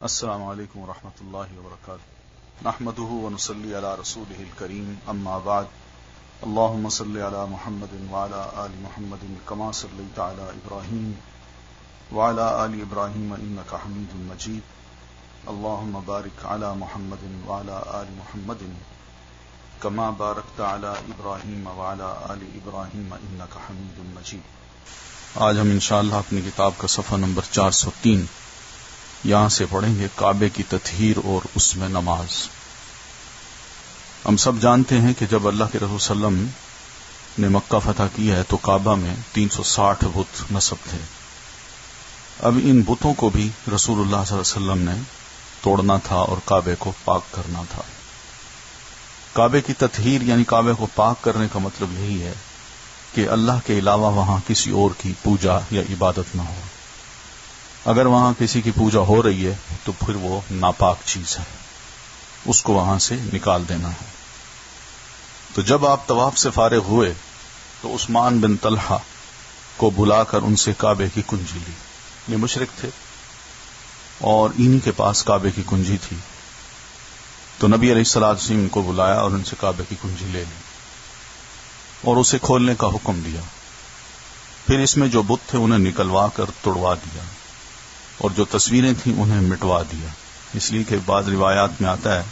السلام علیکم ورحمۃ اللہ وبرکاتہ نحمده ونصلي على رسوله الكريم اما بعد اللهم صل على محمد وعلى آل محمد كما صليت على ابراهيم وعلى آل ابراهيم انك حميد مجيد اللهم بارك على محمد وعلى آل محمد كما باركت على ابراهيم وعلى آل ابراهيم انك حميد مجيد۔ آج ہم انشاءاللہ اپنی کتاب کا صفحہ نمبر 403 یہاں سے پڑھیں گے، کعبے کی تطہیر اور اس میں نماز۔ ہم سب جانتے ہیں کہ جب اللہ کے رسول صلی اللہ علیہ وسلم نے مکہ فتح کیا ہے تو کعبہ میں 360 بت نصب تھے۔ اب ان بتوں کو بھی رسول اللہ صلی اللہ علیہ وسلم نے توڑنا تھا اور کعبے کو پاک کرنا تھا۔ کعبے کی تطہیر یعنی کعبے کو پاک کرنے کا مطلب یہی ہے کہ اللہ کے علاوہ وہاں کسی اور کی پوجا یا عبادت نہ ہو۔ اگر وہاں کسی کی پوجا ہو رہی ہے تو پھر وہ ناپاک چیز ہے، اس کو وہاں سے نکال دینا ہے۔ تو جب آپ طواف سے فارغ ہوئے تو عثمان بن طلحہ کو بلا کر ان سے کعبے کی کنجی لی۔ یہ مشرک تھے اور انہی کے پاس کعبے کی کنجی تھی، تو نبی علیہ الصلوۃ والسلام ان کو بلایا اور ان سے کعبے کی کنجی لے لی اور اسے کھولنے کا حکم دیا۔ پھر اس میں جو بت تھے انہیں نکلوا کر توڑوا دیا اور جو تصویریں تھیں انہیں مٹوا دیا، اس لیے کہ بعض روایات میں آتا ہے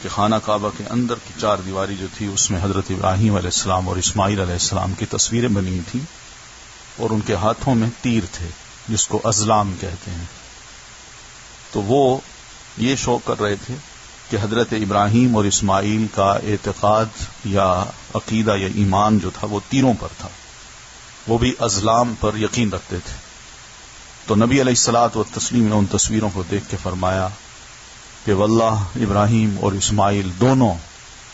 کہ خانہ کعبہ کے اندر کی 4 دیواری جو تھی اس میں حضرت ابراہیم علیہ السلام اور اسماعیل علیہ السلام کی تصویریں بنی تھیں اور ان کے ہاتھوں میں تیر تھے جس کو ازلام کہتے ہیں۔ تو وہ یہ شوق کر رہے تھے کہ حضرت ابراہیم اور اسماعیل کا اعتقاد یا عقیدہ یا ایمان جو تھا وہ تیروں پر تھا، وہ بھی ازلام پر یقین رکھتے تھے۔ تو نبی علیہ الصلوۃ والتسلیم نے ان تصویروں کو دیکھ کے فرمایا کہ واللہ ابراہیم اور اسماعیل دونوں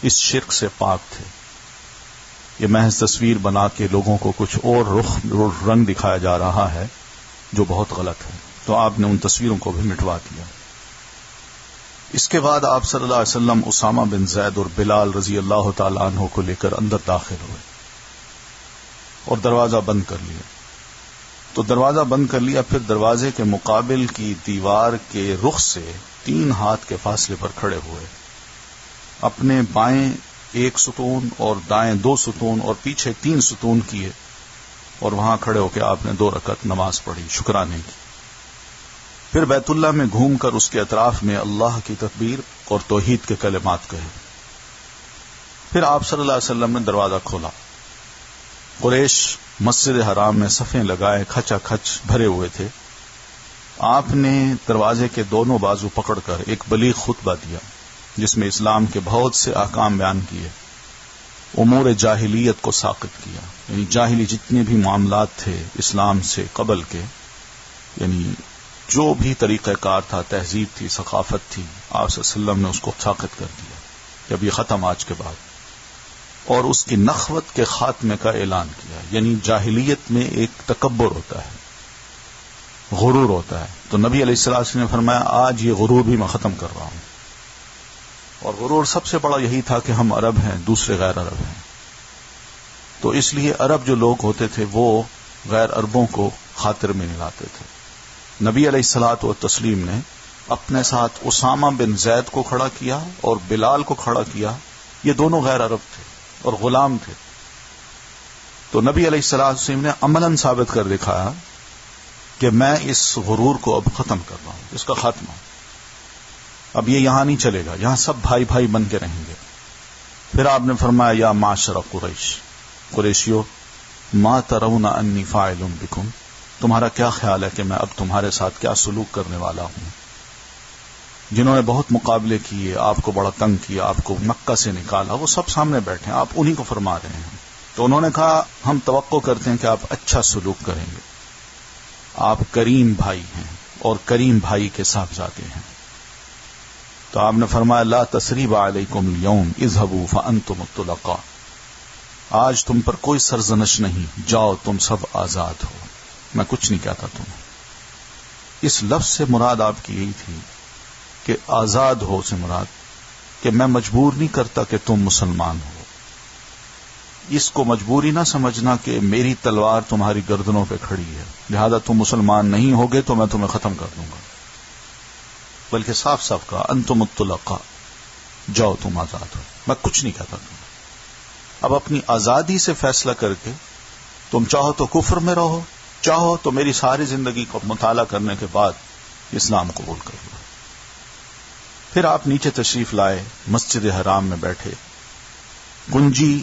اس شرک سے پاک تھے، یہ محض تصویر بنا کے لوگوں کو کچھ اور رنگ دکھایا جا رہا ہے جو بہت غلط ہے۔ تو آپ نے ان تصویروں کو بھی مٹوا دیا۔ اس کے بعد آپ صلی اللہ علیہ وسلم اسامہ بن زید اور بلال رضی اللہ تعالی عنہ کو لے کر اندر داخل ہوئے اور دروازہ بند کر لیا۔ تو دروازہ بند کر لیا، پھر دروازے کے مقابل کی دیوار کے رخ سے 3 ہاتھ کے فاصلے پر کھڑے ہوئے، اپنے بائیں 1 ستون اور دائیں 2 ستون اور پیچھے 3 ستون کیے اور وہاں کھڑے ہو کے آپ نے 2 رکعت نماز پڑھی، شکرانے کی۔ پھر بیت اللہ میں گھوم کر اس کے اطراف میں اللہ کی تکبیر اور توحید کے کلمات کہے۔ پھر آپ صلی اللہ علیہ وسلم نے دروازہ کھولا۔ قریش مسجد حرام میں صفیں لگائے کھچا کھچ بھرے ہوئے تھے۔ آپ نے دروازے کے دونوں بازو پکڑ کر ایک بلیغ خطبہ دیا جس میں اسلام کے بہت سے احکام بیان کیے، امور جاہلیت کو ساقط کیا، یعنی جاہلی جتنے بھی معاملات تھے اسلام سے قبل کے، یعنی جو بھی طریقہ کار تھا، تہذیب تھی، ثقافت تھی، آپ صلی اللہ علیہ وسلم نے اس کو ساقط کر دیا جب یہ ختم آج کے بعد، اور اس کی نخوت کے خاتمے کا اعلان کیا۔ یعنی جاہلیت میں ایک تکبر ہوتا ہے، غرور ہوتا ہے، تو نبی علیہ السلام نے فرمایا آج یہ غرور بھی میں ختم کر رہا ہوں۔ اور غرور سب سے بڑا یہی تھا کہ ہم عرب ہیں، دوسرے غیر عرب ہیں، تو اس لیے عرب جو لوگ ہوتے تھے وہ غیر عربوں کو خاطر میں نہیں لاتے تھے۔ نبی علیہ الصلوۃ والتسلیم نے اپنے ساتھ اسامہ بن زید کو کھڑا کیا اور بلال کو کھڑا کیا، یہ دونوں غیر عرب تھے اور غلام تھے۔ تو نبی علیہ الصلوۃ والسلام نے عملاً ثابت کر دکھایا کہ میں اس غرور کو اب ختم کر رہا ہوں، اس کا خاتمہ اب یہ یہاں نہیں چلے گا، یہاں سب بھائی بھائی بن کے رہیں گے۔ پھر آپ نے فرمایا یا معشر قریش، قریشیو ما ترون انی فاعل بکم، تمہارا کیا خیال ہے کہ میں اب تمہارے ساتھ کیا سلوک کرنے والا ہوں؟ جنہوں نے بہت مقابلے کیے، آپ کو بڑا تنگ کیا، آپ کو مکہ سے نکالا، وہ سب سامنے بیٹھے ہیں، آپ انہی کو فرما رہے ہیں۔ تو انہوں نے کہا ہم توقع کرتے ہیں کہ آپ اچھا سلوک کریں گے، آپ کریم بھائی ہیں اور کریم بھائی کے صاحبزادے ہیں۔ تو آپ نے فرمایا لا تثریب علیکم اليوم اذهبوا فانتم الطلقاء، آج تم پر کوئی سرزنش نہیں، جاؤ تم سب آزاد ہو، میں کچھ نہیں کہتا تمہیں۔ اس لفظ سے مراد آپ کی یہی تھی کہ آزاد ہو سے مراد کہ میں مجبور نہیں کرتا کہ تم مسلمان ہو، اس کو مجبوری نہ سمجھنا کہ میری تلوار تمہاری گردنوں پہ کھڑی ہے، لہذا تم مسلمان نہیں ہوگے تو میں تمہیں ختم کر دوں گا۔ بلکہ صاف صاف کہا انتم الطلقاء، جاؤ تم آزاد ہو، میں کچھ نہیں کہتا تمہیں۔ اب اپنی آزادی سے فیصلہ کر کے تم چاہو تو کفر میں رہو، چاہو تو میری ساری زندگی کو مطالعہ کرنے کے بعد اسلام قبول کر لو۔ پھر آپ نیچے تشریف لائے، مسجد حرام میں بیٹھے، کنجی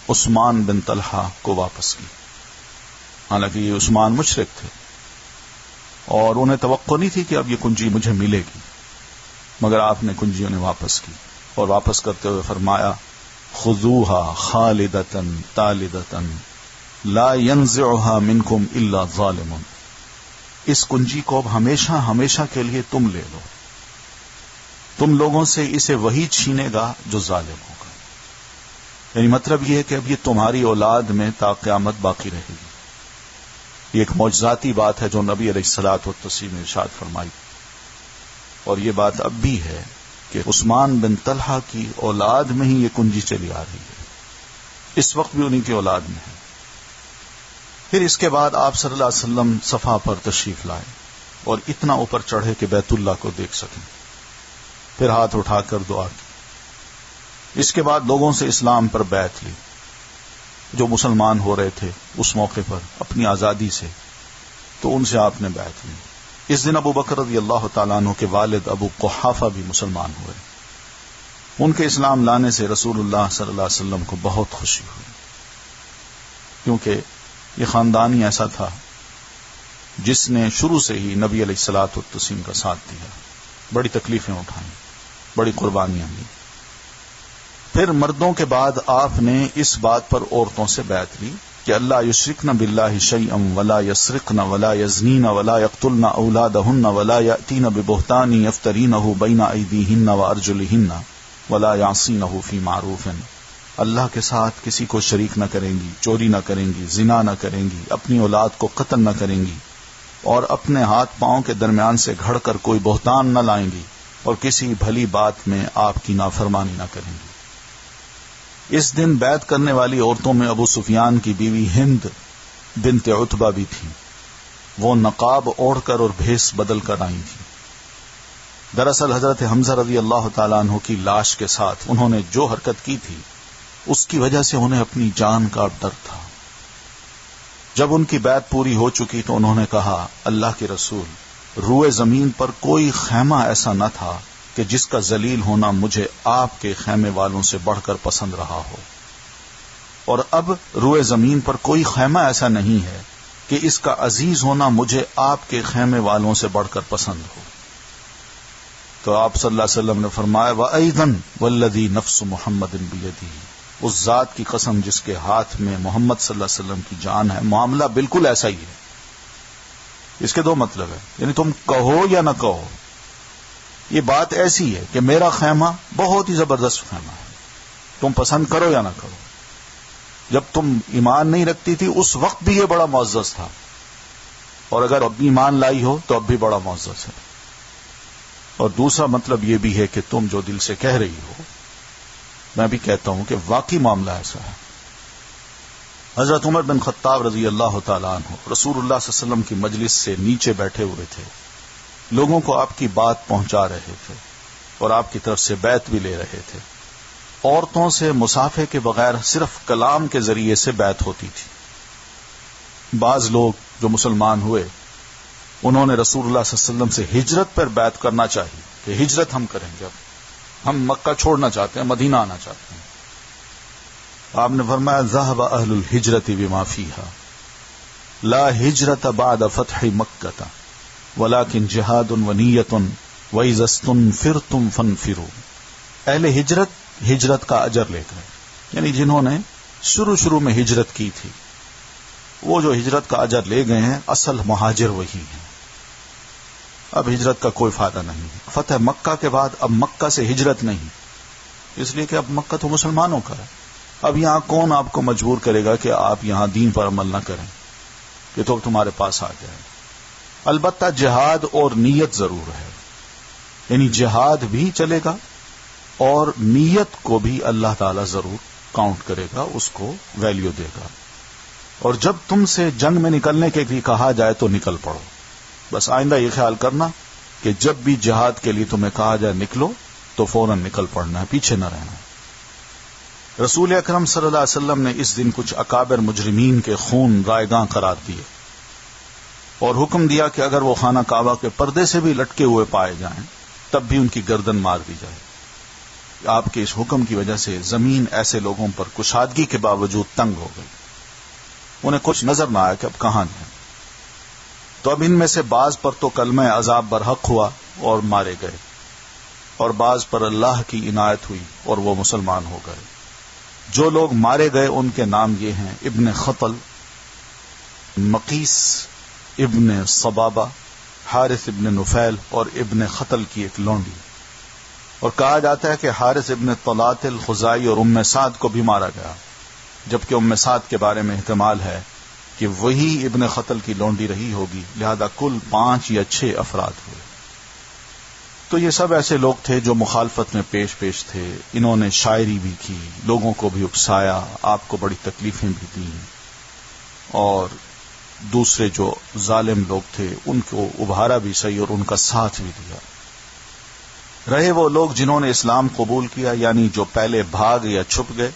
عثمان بن طلحہ کو واپس کی۔ حالانکہ یہ عثمان مشرک تھے اور انہیں توقع نہیں تھی کہ اب یہ کنجی مجھے ملے گی، مگر آپ نے کنجی انہیں واپس کی، اور واپس کرتے ہوئے فرمایا خذوها خالدتن تالدتن لا ينزعها منکم الا ظالم، اس کنجی کو اب ہمیشہ ہمیشہ کے لیے تم لے لو، تم لوگوں سے اسے وہی چھینے گا جو ظالم ہوگا۔ یعنی مطلب یہ ہے کہ اب یہ تمہاری اولاد میں تا قیامت باقی رہے گی۔ یہ ایک معجزاتی بات ہے جو نبی علیہ الصلوۃ والتسلیم نے ارشاد فرمائی، اور یہ بات اب بھی ہے کہ عثمان بن طلحہ کی اولاد میں ہی یہ کنجی چلی آ رہی ہے، اس وقت بھی انہی کی اولاد میں ہے۔ پھر اس کے بعد آپ صلی اللہ علیہ وسلم صفا پر تشریف لائے اور اتنا اوپر چڑھے کہ بیت اللہ کو دیکھ سکیں، پھر ہاتھ اٹھا کر دعا کی۔ اس کے بعد لوگوں سے اسلام پر بیعت لی، جو مسلمان ہو رہے تھے اس موقع پر اپنی آزادی سے، تو ان سے آپ نے بیعت لی۔ اس دن ابو بکر رضی اللہ تعالیٰ عنہ کے والد ابو قحافہ بھی مسلمان ہوئے۔ ان کے اسلام لانے سے رسول اللہ صلی اللہ علیہ وسلم کو بہت خوشی ہوئی، کیونکہ یہ خاندان ہی ایسا تھا جس نے شروع سے ہی نبی علیہ الصلوۃ والتسلیم کا ساتھ دیا، بڑی تکلیفیں اٹھائیں، بڑی قربانیاں دی۔ پھر مردوں کے بعد آپ نے اس بات پر عورتوں سے بیعت لی کہ اللہ یشرکن باللہ شیئا ولا یسرقن ولا یزنین ولا یقتلن اولادہن ولا یأتین ببہتان یفترینہ بین ایدیہن وارجلہن ولا یعصینہ فی معروف، اللہ کے ساتھ کسی کو شریک نہ کریں گی، چوری نہ کریں گی، زنا نہ کریں گی، اپنی اولاد کو قتل نہ کریں گی، اور اپنے ہاتھ پاؤں کے درمیان سے گھڑ کر کوئی بہتان نہ لائیں گی، اور کسی بھلی بات میں آپ کی نافرمانی نہ کریں گی۔ اس دن بیعت کرنے والی عورتوں میں ابو سفیان کی بیوی ہند بنت عتبہ بھی تھی، وہ نقاب اوڑھ کر اور بھیس بدل کر آئی تھی۔ دراصل حضرت حمزہ رضی اللہ تعالیٰ عنہ کی لاش کے ساتھ انہوں نے جو حرکت کی تھی اس کی وجہ سے انہیں اپنی جان کا ڈر تھا۔ جب ان کی بیعت پوری ہو چکی تو انہوں نے کہا اللہ کے رسول، روئے زمین پر کوئی خیمہ ایسا نہ تھا کہ جس کا ذلیل ہونا مجھے آپ کے خیمے والوں سے بڑھ کر پسند رہا ہو، اور اب روئے زمین پر کوئی خیمہ ایسا نہیں ہے کہ اس کا عزیز ہونا مجھے آپ کے خیمے والوں سے بڑھ کر پسند ہو۔ تو آپ صلی اللہ علیہ وسلم نے فرمایا وَأَيْضًا وَالَّذِي نَفْسُ مُحَمَّدٍ بِيَدِهِ، اس ذات کی قسم جس کے ہاتھ میں محمد صلی اللہ علیہ وسلم کی جان ہے، معاملہ بالکل ایسا ہی ہے۔ اس کے دو مطلب ہیں، یعنی تم کہو یا نہ کہو، یہ بات ایسی ہے کہ میرا خیمہ بہت ہی زبردست خیمہ ہے، تم پسند کرو یا نہ کرو۔ جب تم ایمان نہیں رکھتی تھی اس وقت بھی یہ بڑا معزز تھا، اور اگر اب ایمان لائی ہو تو اب بھی بڑا معزز ہے۔ اور دوسرا مطلب یہ بھی ہے کہ تم جو دل سے کہہ رہی ہو، میں بھی کہتا ہوں کہ واقعی معاملہ ایسا ہے۔ حضرت عمر بن خطاب رضی اللہ تعالیٰ عنہ رسول اللہ صلی اللہ علیہ وسلم کی مجلس سے نیچے بیٹھے ہوئے تھے، لوگوں کو آپ کی بات پہنچا رہے تھے اور آپ کی طرف سے بیعت بھی لے رہے تھے۔ عورتوں سے مصافحے کے بغیر صرف کلام کے ذریعے سے بیعت ہوتی تھی۔ بعض لوگ جو مسلمان ہوئے انہوں نے رسول اللہ صلی اللہ علیہ وسلم سے ہجرت پر بیعت کرنا چاہیے کہ ہجرت ہم کریں گے، اب ہم مکہ چھوڑنا چاہتے ہیں، مدینہ آنا چاہتے ہیں۔ آپ نے فرمایا ذهب اہل الہجرت بما فیها لا ہجرت بعد فتح مکہ ولكن جہاد ونیت وَإِذَا اسْتُنْفِرْتُمْ فَانْفِرُوا، اہل ہجرت ہجرت کا اجر لے گئے، یعنی جنہوں نے شروع میں ہجرت کی تھی وہ جو ہجرت کا اجر لے گئے ہیں، اصل مہاجر وہی ہیں۔ اب ہجرت کا کوئی فائدہ نہیں ہے۔ فتح مکہ کے بعد اب مکہ سے ہجرت نہیں، اس لیے کہ اب مکہ تو مسلمانوں کا ہے۔ اب یہاں کون آپ کو مجبور کرے گا کہ آپ یہاں دین پر عمل نہ کریں، یہ تو تمہارے پاس آ گیا ہے۔ البتہ جہاد اور نیت ضرور ہے، یعنی جہاد بھی چلے گا اور نیت کو بھی اللہ تعالی ضرور کاؤنٹ کرے گا، اس کو ویلیو دے گا۔ اور جب تم سے جنگ میں نکلنے کے بھی کہا جائے تو نکل پڑو، بس آئندہ یہ خیال کرنا کہ جب بھی جہاد کے لیے تمہیں کہا جائے نکلو تو فوراً نکل پڑنا ہے، پیچھے نہ رہنا ہے۔ رسول اکرم صلی اللہ علیہ وسلم نے اس دن کچھ اکابر مجرمین کے خون رائگاں قرار دیے اور حکم دیا کہ اگر وہ خانہ کعبہ کے پردے سے بھی لٹکے ہوئے پائے جائیں تب بھی ان کی گردن مار دی جائے۔ آپ کے اس حکم کی وجہ سے زمین ایسے لوگوں پر کشادگی کے باوجود تنگ ہو گئی، انہیں کچھ نظر نہ آیا کہ اب کہاں جائیں۔ تو اب ان میں سے بعض پر تو کلمہ عذاب برحق ہوا اور مارے گئے، اور بعض پر اللہ کی عنایت ہوئی اور وہ مسلمان ہو گئے۔ جو لوگ مارے گئے ان کے نام یہ ہیں: ابن خطل، مقیس ابن صبابہ، حارث ابن نفیل اور ابن خطل کی ایک لونڈی۔ اور کہا جاتا ہے کہ حارث ابن طلات الخزائی اور ام سعد کو بھی مارا گیا، جبکہ ام سعد کے بارے میں احتمال ہے کہ وہی ابن خطل کی لونڈی رہی ہوگی، لہذا کل 5 یا 6 افراد ہوئے۔ تو یہ سب ایسے لوگ تھے جو مخالفت میں پیش تھے، انہوں نے شاعری بھی کی، لوگوں کو بھی اکسایا، آپ کو بڑی تکلیفیں بھی دیں، اور دوسرے جو ظالم لوگ تھے ان کو ابھارا بھی صحیح اور ان کا ساتھ بھی دیا۔ رہے وہ لوگ جنہوں نے اسلام قبول کیا، یعنی جو پہلے بھاگ یا چھپ گئے،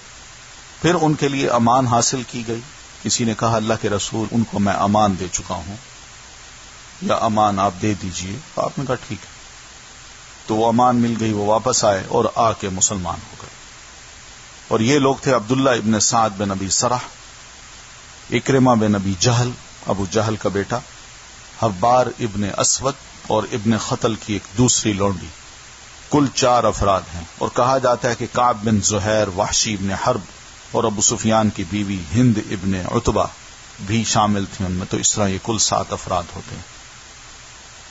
پھر ان کے لیے امان حاصل کی گئی۔ کسی نے کہا اللہ کے رسول ان کو میں امان دے چکا ہوں، یا امان آپ دے دیجئے، آپ نے کہا ٹھیک ہے، تو وہ امان مل گئی، وہ واپس آئے اور آ کے مسلمان ہو گئے۔ اور یہ لوگ تھے عبداللہ ابن سعد بن ابی سرح، اکرمہ بن ابی جہل، ابو جہل کا بیٹا، حبار ابن اسود اور ابن خطل کی ایک دوسری لونڈی، کل 4 افراد ہیں۔ اور کہا جاتا ہے کہ کعب بن زہیر، وحشی ابن حرب اور ابو سفیان کی بیوی ہند ابن عتبہ بھی شامل تھیں ان میں، تو اس طرح یہ کل 7 افراد ہوتے ہیں۔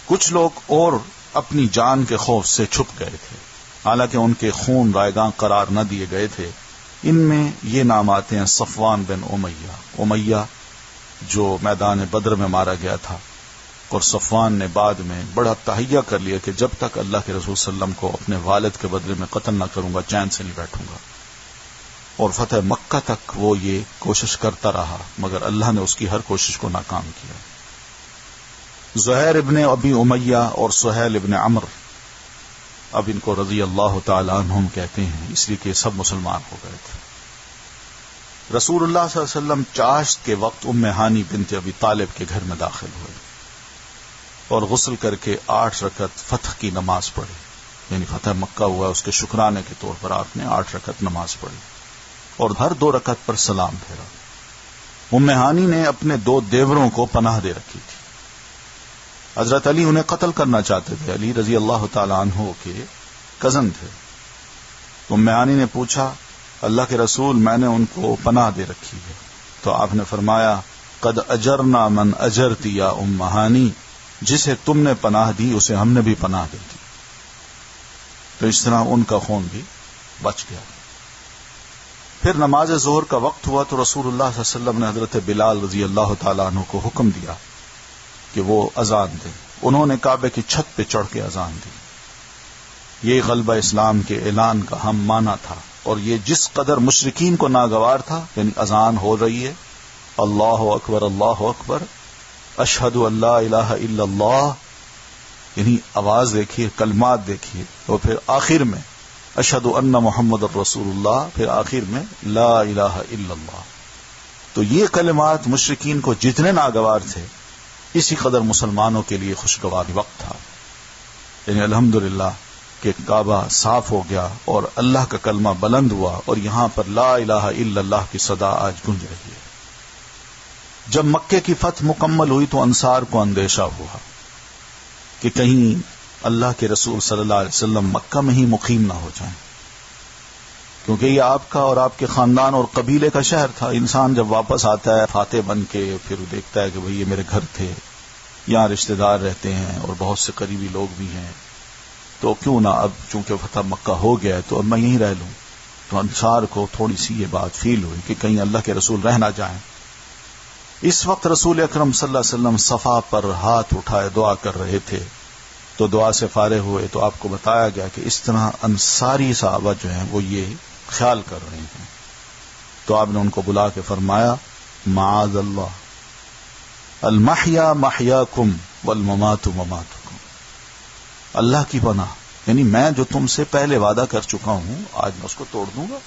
کچھ لوگ اور اپنی جان کے خوف سے چھپ گئے تھے، حالانکہ ان کے خون رائگاں قرار نہ دیے گئے تھے۔ ان میں یہ نام آتے ہیں: صفوان بن امیہ جو میدان بدر میں مارا گیا تھا، اور صفوان نے بعد میں بڑا تہیہ کر لیا کہ جب تک اللہ کے رسول صلی اللہ علیہ وسلم کو اپنے والد کے بدلے میں قتل نہ کروں گا چین سے نہیں بیٹھوں گا، اور فتح مکہ تک وہ یہ کوشش کرتا رہا، مگر اللہ نے اس کی ہر کوشش کو ناکام کیا۔ زہیر ابن ابی امیہ اور سہیل ابن عمر، اب ان کو رضی اللہ تعالی عنہم کہتے ہیں، اس لیے کہ سب مسلمان ہو گئے تھے۔ رسول اللہ صلی اللہ علیہ وسلم چاشت کے وقت ام ہانی بنت ابی طالب کے گھر میں داخل ہوئے اور غسل کر کے 8 رکعت فتح کی نماز پڑھی، یعنی فتح مکہ ہوا اس کے شکرانے کے طور پر آپ نے 8 رکعت نماز پڑھی اور ہر 2 رکعت پر سلام پھیرا۔ ام ہانی نے اپنے 2 دیوروں کو پناہ دے رکھی تھی۔ حضرت علی انہیں قتل کرنا چاہتے تھے، علی رضی اللہ تعالی عنہ کے کزن تھے۔ ام ہانی نے پوچھا اللہ کے رسول میں نے ان کو پناہ دے رکھی ہے، تو آپ نے فرمایا قد اجرنا من اجرتی یا ام ہانی، جسے تم نے پناہ دی اسے ہم نے بھی پناہ دے دی۔ تو اس طرح ان کا خون بھی بچ گیا۔ پھر نماز ظہر کا وقت ہوا تو رسول اللہ صلی اللہ علیہ وسلم نے حضرت بلال رضی اللہ تعالیٰ عنہ کو حکم دیا کہ وہ اذان دیں۔ انہوں نے کعبے کی چھت پہ چڑھ کے اذان دی۔ یہ غلبہ اسلام کے اعلان کا ہم معنی تھا، اور یہ جس قدر مشرکین کو ناگوار تھا، یعنی اذان ہو رہی ہے، اللہ اکبر اللہ اکبر، اشہد ان لا الہ الا اللہ، یعنی آواز دیکھیے، کلمات دیکھیے، اور پھر آخر میں اشہد ان محمد الرسول اللہ، پھر آخر میں لا الہ الا اللہ۔ تو یہ کلمات مشرکین کو جتنے ناگوار تھے، اسی قدر مسلمانوں کے لیے خوشگوار وقت تھا، یعنی الحمدللہ کہ کعبہ صاف ہو گیا اور اللہ کا کلمہ بلند ہوا، اور یہاں پر لا الہ الا اللہ کی صدا آج گونج رہی ہے۔ جب مکے کی فتح مکمل ہوئی تو انصار کو اندیشہ ہوا کہ کہیں اللہ کے رسول صلی اللہ علیہ وسلم مکہ میں ہی مقیم نہ ہو جائیں، کیونکہ یہ آپ کا اور آپ کے خاندان اور قبیلے کا شہر تھا۔ انسان جب واپس آتا ہے فاتح بن کے، پھر دیکھتا ہے کہ بھئی یہ میرے گھر تھے، یہاں رشتہ دار رہتے ہیں اور بہت سے قریبی لوگ بھی ہیں، تو کیوں نہ اب چونکہ فتح مکہ ہو گیا ہے تو اب میں یہیں رہ لوں۔ تو انصار کو تھوڑی سی یہ بات فیل ہوئی کہ کہیں اللہ کے رسول رہ نہ جائیں۔ اس وقت رسول اکرم صلی اللہ علیہ وسلم صفا پر ہاتھ اٹھائے دعا کر رہے تھے، تو دعا سے فارغ ہوئے تو آپ کو بتایا گیا کہ اس طرح انصاری صحابہ جو ہیں وہ یہ خیال کر رہے ہیں، تو آپ نے ان کو بلا کے فرمایا معاذ اللہ، المحیا محیاکم والممات مماتکم، اللہ کی پناہ، یعنی میں جو تم سے پہلے وعدہ کر چکا ہوں آج میں اس کو توڑ دوں گا.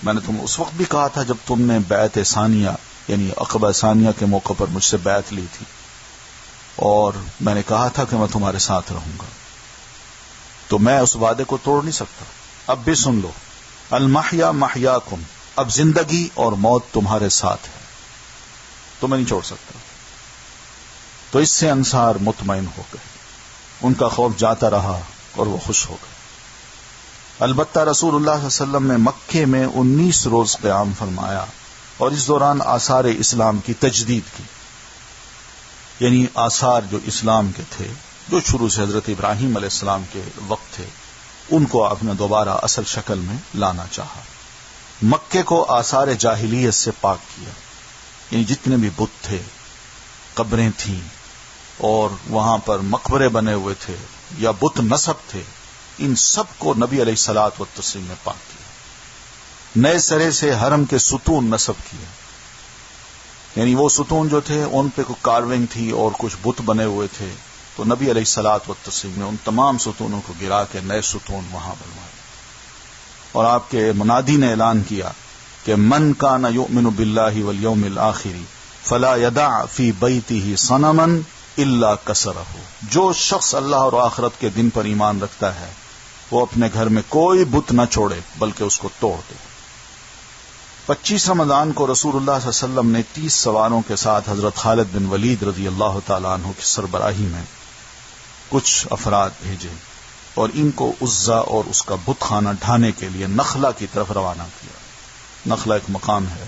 میں نے تم اس وقت بھی کہا تھا جب تم نے بیعت ثانیہ یعنی عقبہ ثانیہ کے موقع پر مجھ سے بیعت لی تھی، اور میں نے کہا تھا کہ میں تمہارے ساتھ رہوں گا، تو میں اس وعدے کو توڑ نہیں سکتا. اب بھی سن لو، المحیا محیاکم، اب زندگی اور موت تمہارے ساتھ ہے، تو میں نہیں چھوڑ سکتا. تو اس سے انصار مطمئن ہو گئے، ان کا خوف جاتا رہا اور وہ خوش ہو گئے. البتہ رسول اللہ صلی اللہ علیہ وسلم نے مکے میں 19 روز قیام فرمایا اور اس دوران آثار اسلام کی تجدید کی، یعنی آثار جو اسلام کے تھے جو شروع سے حضرت ابراہیم علیہ السلام کے وقت تھے ان کو آپ نے دوبارہ اصل شکل میں لانا چاہا. مکے کو آثار جاہلیت سے پاک کیا، یعنی جتنے بھی بت تھے، قبریں تھیں اور وہاں پر مقبرے بنے ہوئے تھے یا بت نصب تھے، ان سب کو نبی علیہ الصلوۃ والتسلیم نے پاک کیا. نئے سرے سے حرم کے ستون نصب کیے، یعنی وہ ستون جو تھے ان پہ کوئی کارونگ تھی اور کچھ بت بنے ہوئے تھے، تو نبی علیہ الصلوۃ والتسلیم نے ان تمام ستونوں کو گرا کے نئے ستون وہاں بنوائے. اور آپ کے منادی نے اعلان کیا کہ من کان یؤمن باللہ والیوم الآخر فلا یدع فی بیتہ صنما الا کسرہ، جو شخص اللہ اور آخرت کے دن پر ایمان رکھتا ہے وہ اپنے گھر میں کوئی بت نہ چھوڑے بلکہ اس کو توڑ دے. 25 رمضان کو رسول اللہ صلی اللہ علیہ وسلم نے 30 سواروں کے ساتھ حضرت خالد بن ولید رضی اللہ تعالیٰ عنہ کی سربراہی میں کچھ افراد بھیجے اور ان کو عزا اور اس کا بت خانہ ڈھانے کے لیے نخلا کی طرف روانہ کیا. نخلا ایک مقام ہے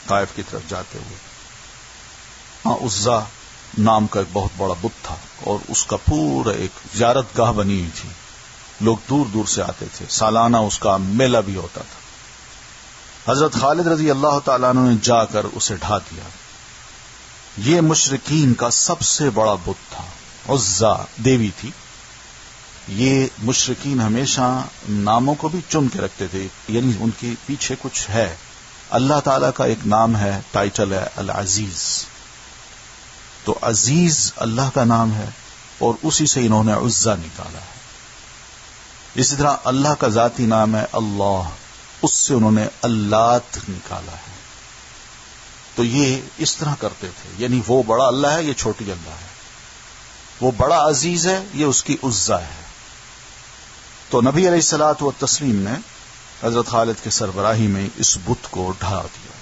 طائف کی طرف جاتے ہوئے. ہاں، عزا نام کا ایک بہت بڑا بت تھا اور اس کا پورا ایک زیارت گاہ بنی ہوئی تھی، لوگ دور دور سے آتے تھے، سالانہ اس کا میلہ بھی ہوتا تھا. حضرت خالد رضی اللہ تعالیٰ عنہ نے جا کر اسے ڈھا دیا. یہ مشرکین کا سب سے بڑا بت تھا، عزا دیوی تھی. یہ مشرکین ہمیشہ ناموں کو بھی چن کے رکھتے تھے، یعنی ان کے پیچھے کچھ ہے. اللہ تعالیٰ کا ایک نام ہے، ٹائٹل ہے العزیز، تو عزیز اللہ کا نام ہے اور اسی سے انہوں نے عزا نکالا ہے. اسی طرح اللہ کا ذاتی نام ہے اللہ، اس سے انہوں نے اللات نکالا ہے. تو یہ اس طرح کرتے تھے، یعنی وہ بڑا اللہ ہے، یہ چھوٹی اللہ ہے، وہ بڑا عزیز ہے، یہ اس کی عزا ہے. تو نبی علیہ الصلوۃ والتسلیم نے حضرت خالد کے سربراہی میں اس بت کو ڈھا دیا.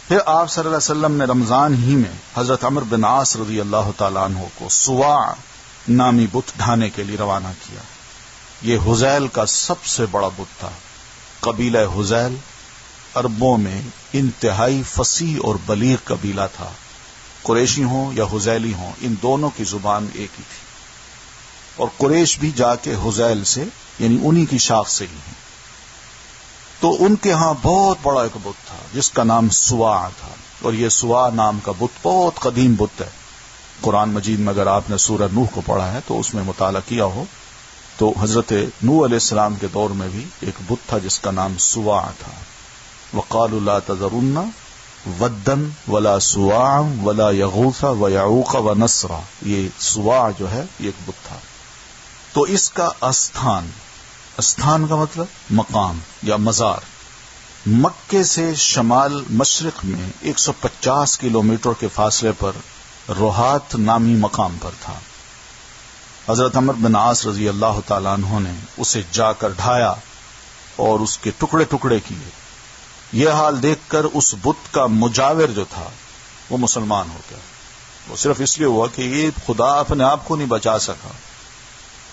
پھر آپ صلی اللہ علیہ وسلم نے رمضان ہی میں حضرت عمرو بن عاص رضی اللہ تعالیٰ عنہ کو سواع نامی بت ڈھانے کے لیے روانہ کیا. یہ حذیل کا سب سے بڑا بت تھا. قبیلہ حذیل عربوں میں انتہائی فصیح اور بلیغ قبیلہ تھا. قریشی ہوں یا حذیلی ہوں، ان دونوں کی زبان ایک ہی تھی، اور قریش بھی جا کے حذیل سے یعنی انہی کی شاخ سے ہی ہیں. تو ان کے ہاں بہت بڑا ایک بت تھا جس کا نام سواع تھا، اور یہ سواع نام کا بت بہت قدیم بت ہے. قرآن مجید میں اگر آپ نے سورہ نوح کو پڑھا ہے تو اس میں مطالعہ کیا ہو تو حضرت نوح علیہ السلام کے دور میں بھی ایک بت تھا جس کا نام سواع تھا. وقالوا لا تذرن ودا ولا سواعا ولا یغوث ویعوق ونسرا، یہ سواع جو ہے یہ ایک بت تھا. تو اس کا استھان کا مطلب مقام یا مزار، مکے سے شمال مشرق میں 150 کلومیٹر کے فاصلے پر روحات نامی مقام پر تھا. حضرت عمرو بن عاص رضی اللہ تعالیٰ عنہ نے اسے جا کر ڈھایا اور اس کے ٹکڑے ٹکڑے کیے. یہ حال دیکھ کر اس بت کا مجاور جو تھا وہ مسلمان ہو گیا. وہ صرف اس لیے ہوا کہ یہ خدا اپنے آپ کو نہیں بچا سکا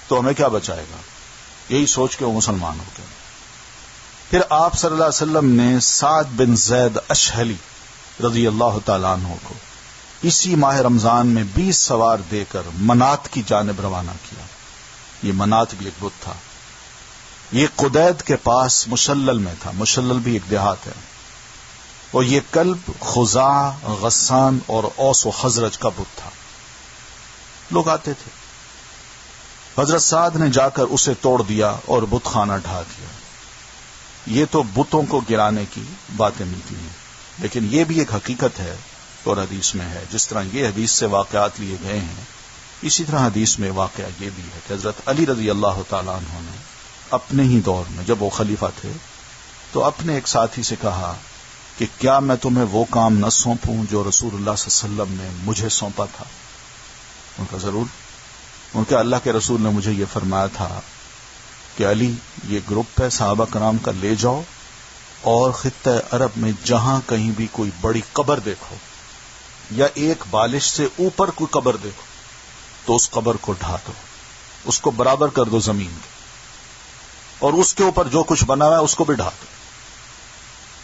تو ہمیں کیا بچائے گا، یہی سوچ کے وہ مسلمان ہو گیا. پھر آپ صلی اللہ علیہ وسلم نے سعد بن زید اشہلی رضی اللہ تعالیٰ عنہ کو اسی ماہ رمضان میں 20 سوار دے کر منات کی جانب روانہ کیا. یہ منات بھی ایک بت تھا. یہ قدید کے پاس مشلل میں تھا. مشلل بھی ایک دیہات ہے. اور یہ کلب خزاع، غسان اور اوس و خزرج کا بت تھا. لوگ آتے تھے. حضرت سعد نے جا کر اسے توڑ دیا اور بت خانہ ڈھا دیا. یہ تو بتوں کو گرانے کی باتیں ملتی ہیں، لیکن یہ بھی ایک حقیقت ہے اور حدیث میں ہے. جس طرح یہ حدیث سے واقعات لیے گئے ہیں اسی طرح حدیث میں واقعہ یہ بھی ہے کہ حضرت علی رضی اللہ تعالیٰ عنہ نے اپنے ہی دور میں جب وہ خلیفہ تھے تو اپنے ایک ساتھی سے کہا کہ کیا میں تمہیں وہ کام نہ سونپوں جو رسول اللہ صلی اللہ علیہ وسلم نے مجھے سونپا تھا؟ ان کا ضرور. ان کے اللہ کے رسول نے مجھے یہ فرمایا تھا کہ علی یہ گروپ ہے صحابہ کرام کا، لے جاؤ اور خطہ عرب میں جہاں کہیں بھی کوئی بڑی قبر دیکھو یا ایک بالش سے اوپر کوئی قبر دیکھو تو اس قبر کو ڈھا دو، اس کو برابر کر دو زمین کے، اور اس کے اوپر جو کچھ بنا ہوا ہے اس کو بھی ڈھا دو.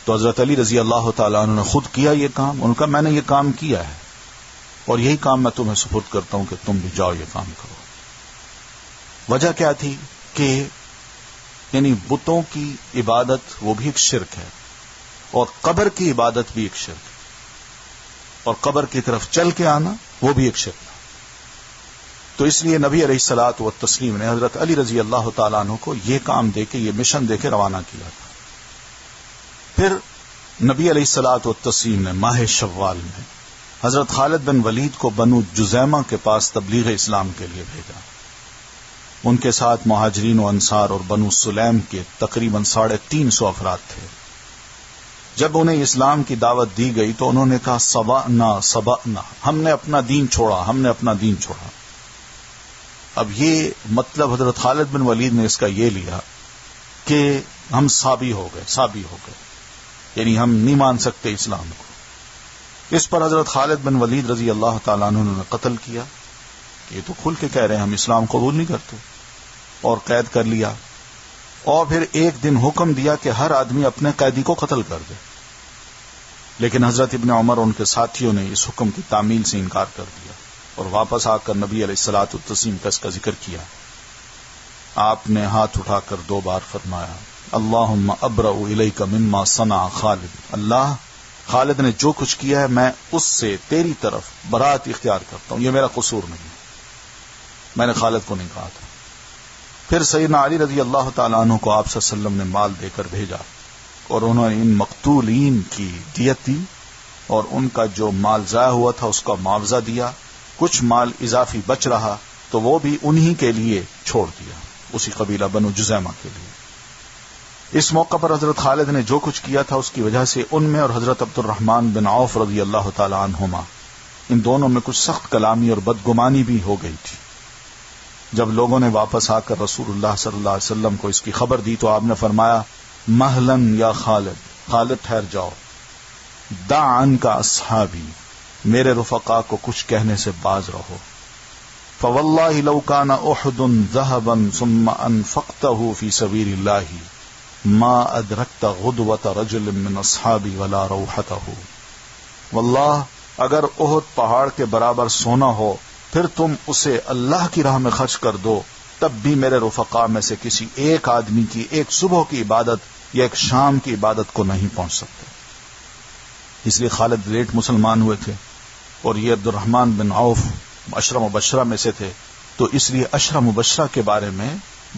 تو حضرت علی رضی اللہ تعالیٰ عنہ نے خود کیا یہ کام. ان کا میں نے یہ کام کیا ہے اور یہی کام میں تمہیں سپرد کرتا ہوں کہ تم بھی جاؤ یہ کام کرو. وجہ کیا تھی کہ یعنی بتوں کی عبادت وہ بھی ایک شرک ہے اور قبر کی عبادت بھی ایک شرک ہے، اور قبر کی طرف چل کے آنا وہ بھی ایک شرک ہے. تو اس لیے نبی علیہ الصلوۃ والتسلیم نے حضرت علی رضی اللہ تعالیٰ عنہ کو یہ کام دے کے، یہ مشن دے کے روانہ کیا تھا. پھر نبی علیہ الصلوۃ والتسلیم نے ماہ شوال میں حضرت خالد بن ولید کو بنو جزیمہ کے پاس تبلیغ اسلام کے لیے بھیجا. ان کے ساتھ مہاجرین و انصار اور بنو سلیم کے تقریباً 350 افراد تھے. جب انہیں اسلام کی دعوت دی گئی تو انہوں نے کہا سبعنا، ہم نے اپنا دین چھوڑا، ہم نے اپنا دین چھوڑا. اب یہ مطلب حضرت خالد بن ولید نے اس کا یہ لیا کہ ہم سابی ہو گئے، یعنی ہم نہیں مان سکتے اسلام کو. اس پر حضرت خالد بن ولید رضی اللہ تعالیٰ عنہ نے قتل کیا کہ یہ تو کھل کے کہہ رہے ہیں ہم اسلام قبول نہیں کرتے، اور قید کر لیا. اور پھر ایک دن حکم دیا کہ ہر آدمی اپنے قیدی کو قتل کر دے. لیکن حضرت ابن عمر اور ان کے ساتھیوں نے اس حکم کی تعمیل سے انکار کر دیا اور واپس آ کر نبی علیہ الصلوۃ والتسلیم کا اس کا ذکر کیا. آپ نے ہاتھ اٹھا کر 2 بار فرمایا اللہم ابرأ الیک مما صنع خالد، اللہ خالد نے جو کچھ کیا ہے میں اس سے تیری طرف برات اختیار کرتا ہوں، یہ میرا قصور نہیں ہے، میں نے خالد کو نہیں کہا تھا. پھر سیدنا علی رضی اللہ تعالیٰ عنہ کو آپ صلی اللہ علیہ وسلم نے مال دے کر بھیجا اور انہوں نے ان مقتولین کی دیت دی اور ان کا جو مال ضائع ہوا تھا اس کا معاوضہ دیا. کچھ مال اضافی بچ رہا تو وہ بھی انہی کے لیے چھوڑ دیا، اسی قبیلہ بنو جزیمہ کے لیے. اس موقع پر حضرت خالد نے جو کچھ کیا تھا اس کی وجہ سے ان میں اور حضرت عبد الرحمن بن عوف رضی اللہ تعالی عنہما، ان دونوں میں کچھ سخت کلامی اور بدگمانی بھی ہو گئی تھی. جب لوگوں نے واپس آ کر رسول اللہ صلی اللہ علیہ وسلم کو اس کی خبر دی تو آپ نے فرمایا مہلن یا خالد ٹھہر جاؤ، دع عنک اصحابی، میرے رفقا کو کچھ کہنے سے باز رہو. فواللہ لو کان احد ذهبا ثم انفقته فی سبیل اللہ ما ادرکت غدوة رجل من اصحابی ولا روحته. واللہ اگر احد پہاڑ کے برابر سونا ہو پھر تم اسے اللہ کی راہ میں خرچ کر دو تب بھی میرے رفقا میں سے کسی ایک آدمی کی ایک صبح کی عبادت یا ایک شام کی عبادت کو نہیں پہنچ سکتے. اس لیے خالد لیٹ مسلمان ہوئے تھے اور یہ عبد الرحمن بن عوف عشرہ مبشرہ میں سے تھے، تو اس لیے عشرہ مبشرہ کے بارے میں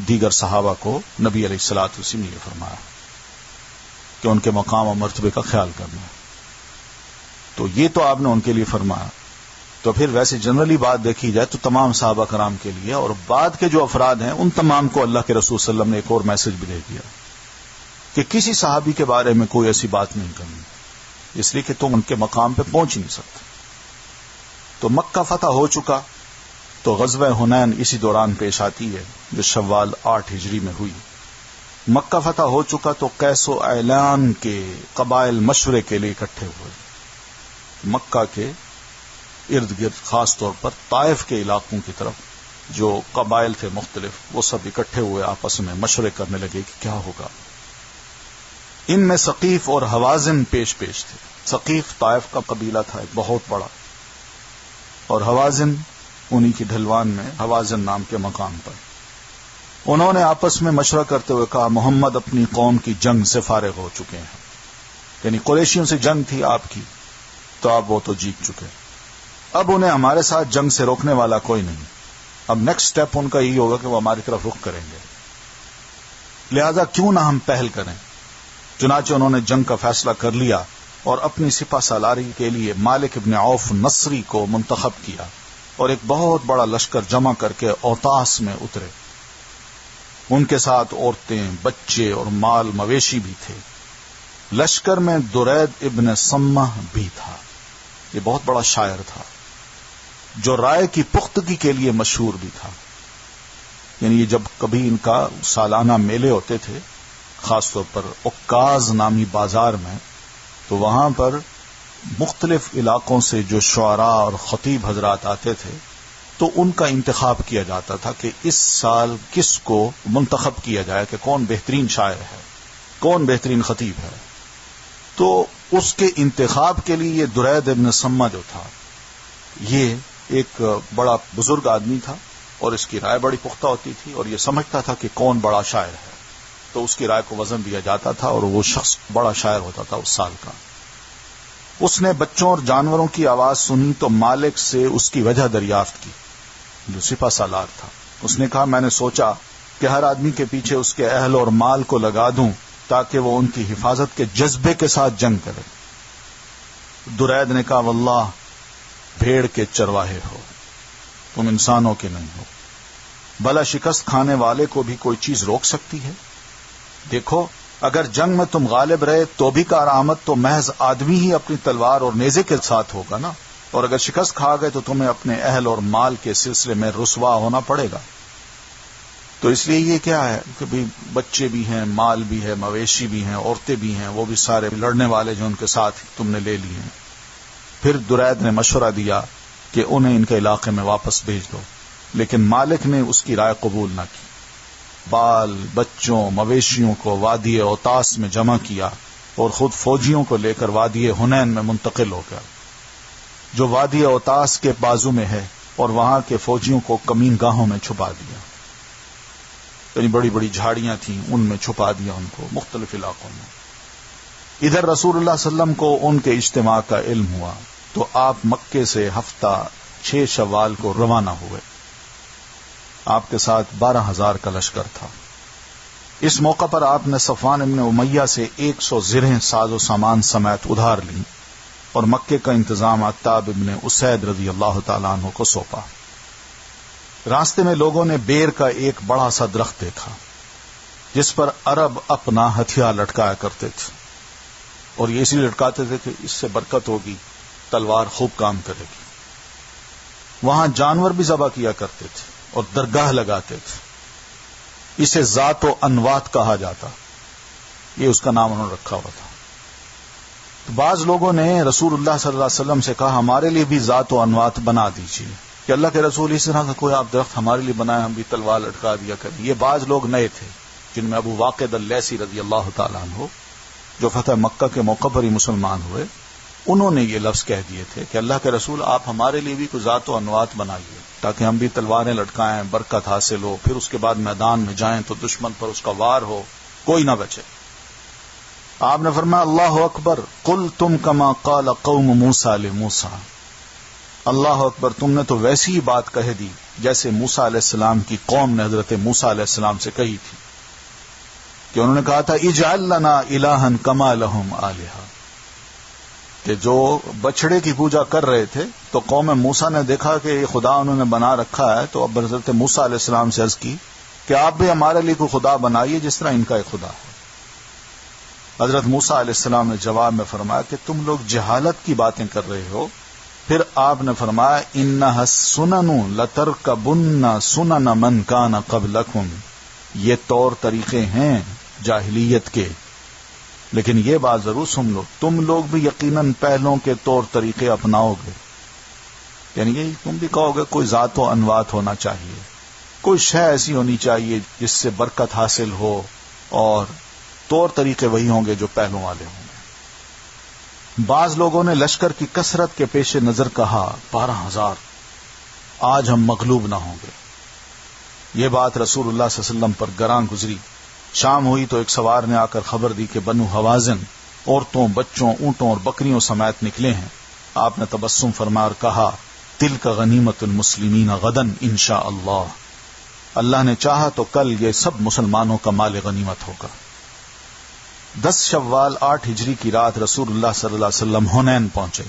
دیگر صحابہ کو نبی علیہ الصلوۃ والسلام نے فرمایا کہ ان کے مقام و مرتبے کا خیال کرنا. تو یہ تو آپ نے ان کے لیے فرمایا. تو پھر ویسے جنرلی بات دیکھی جائے تو تمام صحابہ کرام کے لیے اور بعد کے جو افراد ہیں ان تمام کو اللہ کے رسول صلی اللہ علیہ وسلم نے ایک اور میسج بھی دے دیا کہ کسی صحابی کے بارے میں کوئی ایسی بات نہیں کرنی، اس لیے کہ تم ان کے مقام پہ پہنچ نہیں سکتے. تو مکہ فتح ہو چکا تو غزوہ حنین اسی دوران پیش آتی ہے جو شوال 8 ہجری میں ہوئی. مکہ فتح ہو چکا تو قیس و اعلان کے قبائل مشورے کے لیے اکٹھے ہوئے. مکہ کے ارد گرد خاص طور پر طائف کے علاقوں کی طرف جو قبائل تھے مختلف وہ سب اکٹھے ہوئے، آپس میں مشورے کرنے لگے کہ کیا ہوگا. ان میں ثقیف اور حوازن پیش تھے. ثقیف طائف کا قبیلہ تھا ایک بہت بڑا، اور حوازن انہی کی ڈھلوان میں حوازن نام کے مقام پر. انہوں نے آپس میں مشورہ کرتے ہوئے کہا محمد اپنی قوم کی جنگ سے فارغ ہو چکے ہیں، یعنی قریشیوں سے جنگ تھی آپ کی تو آپ وہ تو جیت چکے، اب انہیں ہمارے ساتھ جنگ سے روکنے والا کوئی نہیں. اب نیکسٹ سٹیپ ان کا یہی ہوگا کہ وہ ہماری طرف رخ کریں گے، لہذا کیوں نہ ہم پہل کریں. چنانچہ انہوں نے جنگ کا فیصلہ کر لیا اور اپنی سپہ سالاری کے لیے مالک ابن عوف نصری کو منتخب کیا اور ایک بہت بڑا لشکر جمع کر کے اوتاس میں اترے. ان کے ساتھ عورتیں، بچے اور مال مویشی بھی تھے. لشکر میں درید ابن سمہ بھی تھا. یہ بہت بڑا شاعر تھا جو رائے کی پختگی کے لیے مشہور بھی تھا. یعنی یہ جب کبھی ان کا سالانہ میلے ہوتے تھے، خاص طور پر عکاظ نامی بازار میں، تو وہاں پر مختلف علاقوں سے جو شعراء اور خطیب حضرات آتے تھے تو ان کا انتخاب کیا جاتا تھا کہ اس سال کس کو منتخب کیا جائے کہ کون بہترین شاعر ہے، کون بہترین خطیب ہے. تو اس کے انتخاب کے لیے یہ درید ابن سمہ جو تھا، یہ ایک بڑا بزرگ آدمی تھا اور اس کی رائے بڑی پختہ ہوتی تھی اور یہ سمجھتا تھا کہ کون بڑا شاعر ہے، تو اس کی رائے کو وزن دیا جاتا تھا اور وہ شخص بڑا شاعر ہوتا تھا اس سال کا. اس نے بچوں اور جانوروں کی آواز سنی تو مالک سے اس کی وجہ دریافت کی جو سپہ سالار تھا. اس نے کہا میں نے سوچا کہ ہر آدمی کے پیچھے اس کے اہل اور مال کو لگا دوں تاکہ وہ ان کی حفاظت کے جذبے کے ساتھ جنگ کرے. درید نے کہا واللہ بھیڑ کے چرواہے ہو، تم انسانوں کے نہیں ہو. بھلا شکست کھانے والے کو بھی کوئی چیز روک سکتی ہے؟ دیکھو اگر جنگ میں تم غالب رہے تو بھی کارآمد تو محض آدمی ہی اپنی تلوار اور نیزے کے ساتھ ہوگا نا، اور اگر شکست کھا گئے تو تمہیں اپنے اہل اور مال کے سلسلے میں رسوا ہونا پڑے گا. تو اس لیے یہ کیا ہے کہ بھی بچے بھی ہیں، مال بھی ہے، مویشی بھی ہیں، عورتیں بھی ہیں، وہ بھی سارے لڑنے والے جو ان کے ساتھ تم نے لے لیے ہیں. پھر درید نے مشورہ دیا کہ انہیں ان کے علاقے میں واپس بھیج دو، لیکن مالک نے اس کی رائے قبول نہ کی. بال بچوں مویشیوں کو وادی اوتاس میں جمع کیا اور خود فوجیوں کو لے کر وادی حنین میں منتقل ہو گیا جو وادی اوتاس کے بازو میں ہے، اور وہاں کے فوجیوں کو کمین گاہوں میں چھپا دیا. یعنی بڑی بڑی جھاڑیاں تھیں، ان میں چھپا دیا ان کو مختلف علاقوں میں. ادھر رسول اللہ صلی اللہ علیہ وسلم کو ان کے اجتماع کا علم ہوا تو آپ مکے سے ہفتہ 6 شوال کو روانہ ہوئے. آپ کے ساتھ 12,000 کا لشکر تھا. اس موقع پر آپ نے صفوان ابن امیہ سے 100 زرہیں ساز و سامان سمیت ادھار لی اور مکے کا انتظام عتاب ابن اسید رضی اللہ تعالیٰ عنہ کو سونپا. راستے میں لوگوں نے بیر کا ایک بڑا سا درخت دیکھا جس پر عرب اپنا ہتھیار لٹکایا کرتے تھے، اور یہ اسی لٹکاتے تھے کہ اس سے برکت ہوگی، تلوار خوب کام کرے گی. وہاں جانور بھی ذبح کیا کرتے تھے اور درگاہ لگاتے تھے. اسے ذات و انوات کہا جاتا، یہ اس کا نام انہوں نے رکھا ہوا تھا. تو بعض لوگوں نے رسول اللہ صلی اللہ علیہ وسلم سے کہا ہمارے لیے بھی ذات و انوات بنا دیجیے کہ اللہ کے رسول اس طرح کا کوئی آپ درخت ہمارے لیے بنائے، ہم بھی تلوار لٹکا دیا کریں. یہ بعض لوگ نئے تھے جن میں ابو واقد اللیثی رضی اللہ تعالیٰ عنہ جو فتح مکہ کے موقع پر ہی مسلمان ہوئے، انہوں نے یہ لفظ کہہ دیے تھے کہ اللہ کے رسول آپ ہمارے لیے بھی کوئی ذات و انوات بنائیے تاکہ ہم بھی تلواریں لٹکائیں، برکت حاصل ہو، پھر اس کے بعد میدان میں جائیں تو دشمن پر اس کا وار ہو، کوئی نہ بچے. آپ نے فرمایا اللہ اکبر قلتم کما قال قوم موسیٰ لموسیٰ. اللہ اکبر، تم نے تو ویسی ہی بات کہہ دی جیسے موسیٰ علیہ السلام کی قوم نے حضرت موسیٰ علیہ السلام سے کہی تھی کہ انہوں نے کہا تھا اجعل لنا الہا کما لہم آلہہ، کہ جو بچڑے کی پوجا کر رہے تھے تو قوم موسیٰ نے دیکھا کہ یہ خدا انہوں نے بنا رکھا ہے، تو اب حضرت موسیٰ علیہ السلام سے عرض کی کہ آپ بھی ہمارے لیے کوئی خدا بنائیے جس طرح ان کا ایک خدا ہے. حضرت موسیٰ علیہ السلام نے جواب میں فرمایا کہ تم لوگ جہالت کی باتیں کر رہے ہو. پھر آپ نے فرمایا انہا السنن لترکبن سنن من کان قبلکم، یہ طور طریقے ہیں جاہلیت کے، لیکن یہ بات ضرور سن لو تم لوگ بھی یقیناً پہلوں کے طور طریقے اپناؤ گے. یعنی یہ تم بھی کہو گے کوئی ذات و انوات ہونا چاہیے، کوئی شے ایسی ہونی چاہیے جس سے برکت حاصل ہو، اور طور طریقے وہی ہوں گے جو پہلوں والے ہوں گے. بعض لوگوں نے لشکر کی کثرت کے پیش نظر کہا 12,000، آج ہم مغلوب نہ ہوں گے. یہ بات رسول اللہ صلی اللہ علیہ وسلم پر گراں گزری. شام ہوئی تو ایک سوار نے آ کر خبر دی کہ بنو حوازن عورتوں بچوں اونٹوں اور بکریوں سمیت نکلے ہیں. آپ نے تبسم فرما اور کہا تلک غنیمت المسلمین غدن انشاءاللہ، اللہ نے چاہا تو کل یہ سب مسلمانوں کا مال غنیمت ہوگا. 10 شوال 8 ہجری کی رات رسول اللہ صلی اللہ علیہ وسلم حنین پہنچے.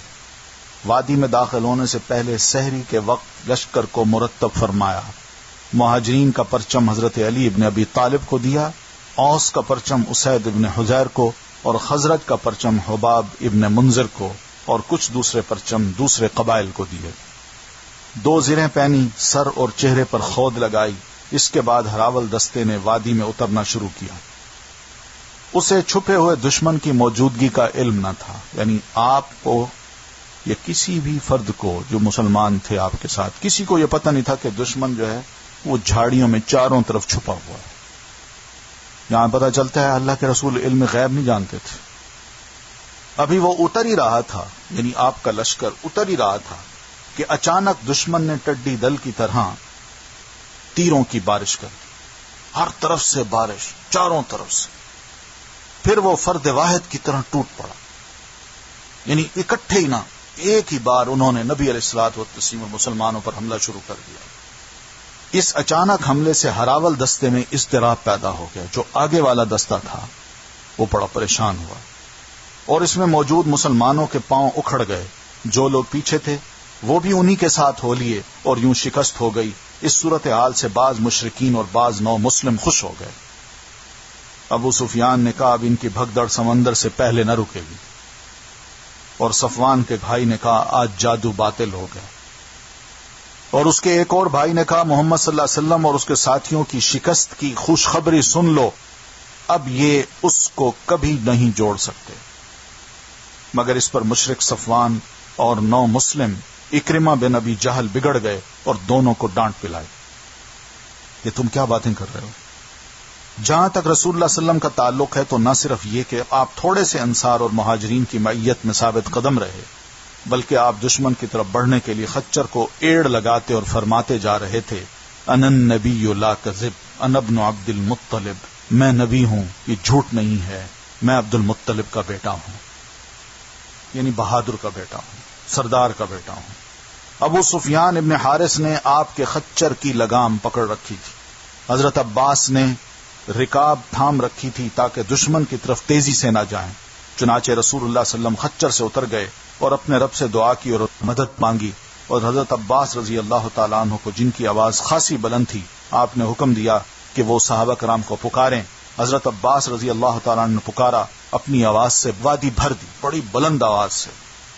وادی میں داخل ہونے سے پہلے سحری کے وقت لشکر کو مرتب فرمایا. مہاجرین کا پرچم حضرت علی ابن ابی طالب کو دیا، اوس کا پرچم اسید ابن حضیر کو، اور خزرج کا پرچم حباب ابن منذر کو، اور کچھ دوسرے پرچم دوسرے قبائل کو دیے. 2 زرہیں پہنی، سر اور چہرے پر خود لگائی. اس کے بعد ہراول دستے نے وادی میں اترنا شروع کیا. اسے چھپے ہوئے دشمن کی موجودگی کا علم نہ تھا، یعنی آپ کو یا کسی بھی فرد کو جو مسلمان تھے آپ کے ساتھ، کسی کو یہ پتہ نہیں تھا کہ دشمن جو ہے وہ جھاڑیوں میں چاروں طرف چھپا ہوا ہے. یہاں پتہ چلتا ہے اللہ کے رسول علم غیب نہیں جانتے تھے. ابھی وہ اتر ہی رہا تھا، یعنی آپ کا لشکر اتر ہی رہا تھا کہ اچانک دشمن نے ٹڈی دل کی طرح تیروں کی بارش کر دی. ہر طرف سے بارش، چاروں طرف سے. پھر وہ فرد واحد کی طرح ٹوٹ پڑا، یعنی اکٹھے ہی نہ، ایک ہی بار انہوں نے نبی علیہ الصلوۃ والتسلیم اور مسلمانوں پر حملہ شروع کر دیا. اس اچانک حملے سے ہراول دستے میں اضطراب پیدا ہو گیا. جو آگے والا دستہ تھا وہ بڑا پریشان ہوا، اور اس میں موجود مسلمانوں کے پاؤں اکھڑ گئے. جو لوگ پیچھے تھے وہ بھی انہی کے ساتھ ہو لیے، اور یوں شکست ہو گئی. اس صورتحال سے بعض مشرکین اور بعض نو مسلم خوش ہو گئے. ابو سفیان نے کہا اب ان کی بھگدڑ سمندر سے پہلے نہ رکے گی، اور صفوان کے بھائی نے کہا آج جادو باطل ہو گیا، اور اس کے ایک اور بھائی نے کہا محمد صلی اللہ علیہ وسلم اور اس کے ساتھیوں کی شکست کی خوشخبری سن لو، اب یہ اس کو کبھی نہیں جوڑ سکتے. مگر اس پر مشرک صفوان اور 9 مسلم اکرمہ بن ابی جہل بگڑ گئے اور دونوں کو ڈانٹ پلائی. یہ تم کیا باتیں کر رہے ہو؟ جہاں تک رسول اللہ صلی اللہ علیہ وسلم کا تعلق ہے تو نہ صرف یہ کہ آپ تھوڑے سے انصار اور مہاجرین کی معیت میں ثابت قدم رہے، بلکہ آپ دشمن کی طرف بڑھنے کے لیے خچر کو ایڑ لگاتے اور فرماتے جا رہے تھے انا النبی لا کذب انا ابن عبد المطلب، میں نبی ہوں، یہ جھوٹ نہیں ہے، میں عبد المطلب کا بیٹا ہوں، یعنی بہادر کا بیٹا ہوں، سردار کا بیٹا ہوں. ابو سفیان ابن حارث نے آپ کے خچر کی لگام پکڑ رکھی تھی. حضرت عباس نے رکاب تھام رکھی تھی تاکہ دشمن کی طرف تیزی سے نہ جائیں. چنانچہ رسول اللہ صلی اللہ علیہ وسلم خچر سے اتر گئے اور اپنے رب سے دعا کی اور مدد مانگی، اور حضرت عباس رضی اللہ تعالیٰ عنہ کو، جن کی آواز خاصی بلند تھی، آپ نے حکم دیا کہ وہ صحابہ کرام کو پکاریں. حضرت عباس رضی اللہ تعالیٰ عنہ نے پکارا، اپنی آواز سے وادی بھر دی، بڑی بلند آواز سے،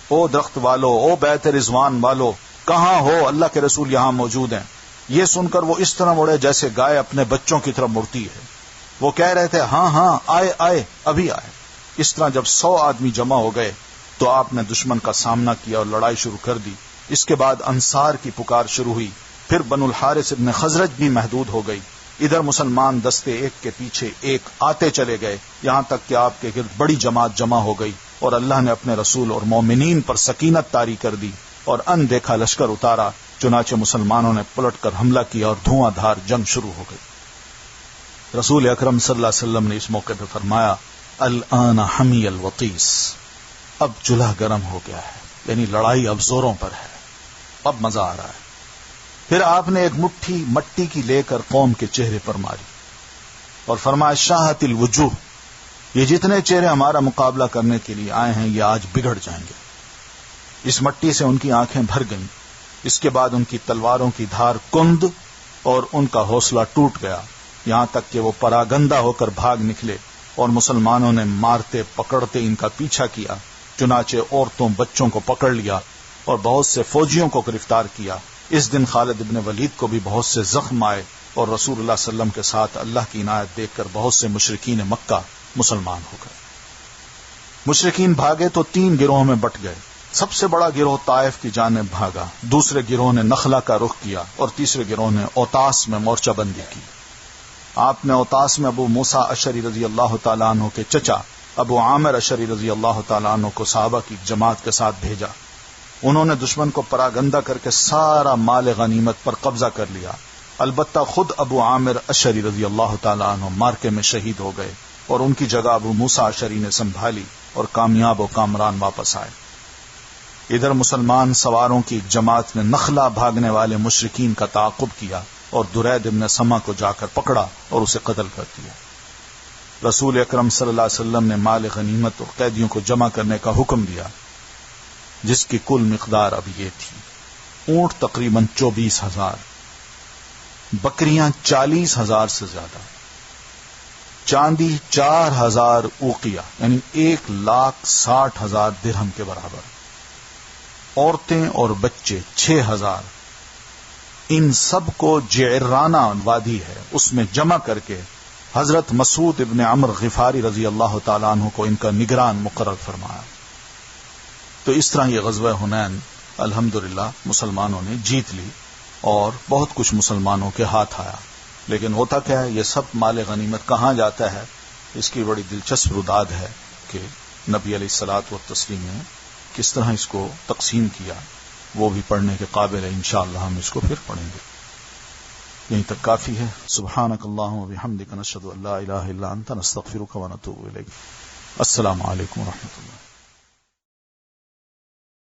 او درخت والو، او بیت رضوان والو، کہاں ہو؟ اللہ کے رسول یہاں موجود ہیں. یہ سن کر وہ اس طرح مڑے جیسے گائے اپنے بچوں کی طرف مڑتی ہے. وہ کہہ رہے تھے ہاں ہاں آئے آئے، ابھی آئے. اس طرح جب 100 آدمی جمع ہو گئے تو آپ نے دشمن کا سامنا کیا اور لڑائی شروع کر دی. اس کے بعد انصار کی پکار شروع ہوئی، پھر بنو الحارث ابن خزرج بھی محدود ہو گئی. ادھر مسلمان دستے ایک کے پیچھے ایک آتے چلے گئے، یہاں تک کہ آپ کے گرد بڑی جماعت جمع ہو گئی، اور اللہ نے اپنے رسول اور مومنین پر سکینت طاری کر دی اور ان دیکھا لشکر اتارا. چنانچہ مسلمانوں نے پلٹ کر حملہ کیا اور دھواں دھار جنگ شروع ہو گئی. رسول اکرم صلی اللہ علیہ وسلم نے اس موقع پہ فرمایا الآن حمی الوطیس، اب چولہا گرم ہو گیا ہے، یعنی لڑائی اب زوروں پر ہے، اب مزہ آ رہا ہے. پھر آپ نے ایک مٹھی مٹی کی لے کر قوم کے چہرے پر ماری اور فرمایا شاہت الوجوہ، یہ جتنے چہرے ہمارا مقابلہ کرنے کے لیے آئے ہیں یہ آج بگڑ جائیں گے. اس مٹی سے ان کی آنکھیں بھر گئیں. اس کے بعد ان کی تلواروں کی دھار کند اور ان کا حوصلہ ٹوٹ گیا، یہاں تک کہ وہ پراگندہ ہو کر بھاگ نکلے، اور مسلمانوں نے مارتے پکڑتے ان کا پیچھا کیا. چنانچہ عورتوں بچوں کو پکڑ لیا اور بہت سے فوجیوں کو گرفتار کیا. اس دن خالد ابن ولید کو بھی بہت سے زخم آئے، اور رسول اللہ صلی اللہ علیہ وسلم کے ساتھ اللہ کی عنایت دیکھ کر بہت سے مشرکین مکہ مسلمان ہو گئے. مشرکین بھاگے تو 3 گروہوں میں بٹ گئے. سب سے بڑا گروہ طائف کی جانب بھاگا، دوسرے گروہ نے نخلا کا رخ کیا، اور تیسرے گروہ نے اوتاس میں مورچہ بندی کی. آپ نے اوتاس میں ابو موسیٰ اشعری رضی اللہ تعالیٰ عنہ کے چچا ابو عامر اشعری رضی اللہ تعالیٰ عنہ کو صحابہ کی جماعت کے ساتھ بھیجا. انہوں نے دشمن کو پراگندہ کر کے سارا مال غنیمت پر قبضہ کر لیا. البتہ خود ابو عامر اشعری رضی اللہ تعالیٰ عنہ مارکے میں شہید ہو گئے، اور ان کی جگہ ابو موسیٰ اشعری نے سنبھالی اور کامیاب و کامران واپس آئے. ادھر مسلمان سواروں کی ایک جماعت نے نخلا بھاگنے والے مشرکین کا تعاقب کیا اور درید ابن سما کو جا کر پکڑا اور اسے قتل کر دیا. رسول اکرم صلی اللہ علیہ وسلم نے مال غنیمت اور قیدیوں کو جمع کرنے کا حکم دیا. جس کی کل مقدار اب یہ تھی: اونٹ تقریباً 24,000، بکریاں 40,000 سے زیادہ، چاندی 4,000 اوقیہ یعنی 1,60,000 درہم کے برابر، عورتیں اور بچے 6,000. ان سب کو جعرانہ وادی ہے اس میں جمع کر کے حضرت مسعود ابن عمرو غفاری رضی اللہ تعالیٰ عنہ کو ان کا نگران مقرر فرمایا. تو اس طرح یہ غزوہ حنین الحمدللہ مسلمانوں نے جیت لی اور بہت کچھ مسلمانوں کے ہاتھ آیا. لیکن ہوتا کیا ہے، یہ سب مال غنیمت کہاں جاتا ہے؟ اس کی بڑی دلچسپ رداد ہے کہ نبی علیہ الصلوۃ والتسلیم نے کس طرح اس کو تقسیم کیا، وہ بھی پڑھنے کے قابل ہے. انشاءاللہ ہم اس کو پھر پڑھیں گے. یہیں تک کافی ہے. سبحانک اللہم وبحمدک، نشہد ان لا الہ الا انت، نستغفرک ونتوب الیک. السلام علیکم ورحمۃ اللہ.